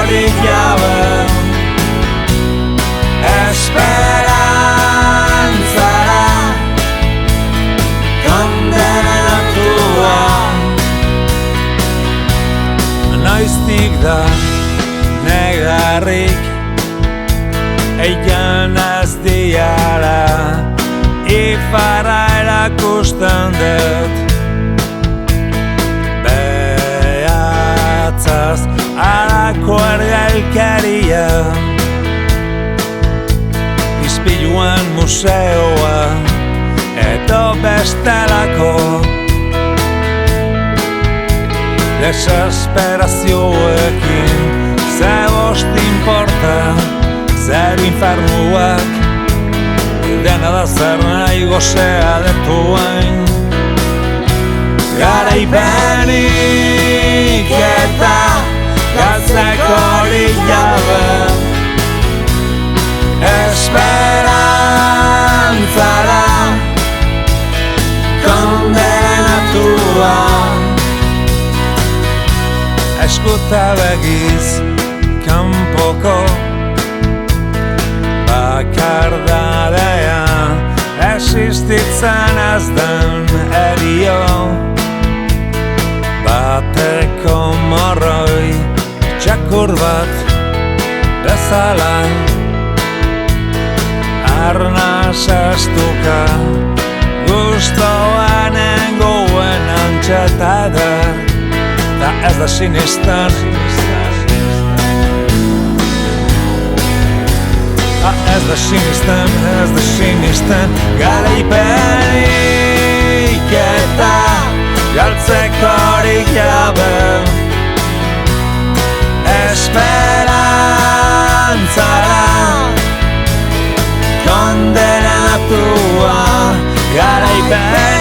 Esperantzarik jabe Esperantzara kondenatua Noiztik da negarrik Eian ez diala Ifarra erakusten dut Behatzaz Arako ergelkeria Ispiluan museoa Edo bestelako Desesperazioekin Ze bost importa Zer infernuak Dena da zer nahi gozea detuain Garaipenik eta galtzekorik jabe Esperantzara kondenatua Eskuta begiz kanpoko bakardadea Existitzen ez den erio Bateko morroi txakur bat bezala Arnaz estuka gustoan engoen antxeta eder Da ez da sinistan Ez da sinistan Garaipenik eta galtzekorik jabe Esperantzara kondenatua Garaipenik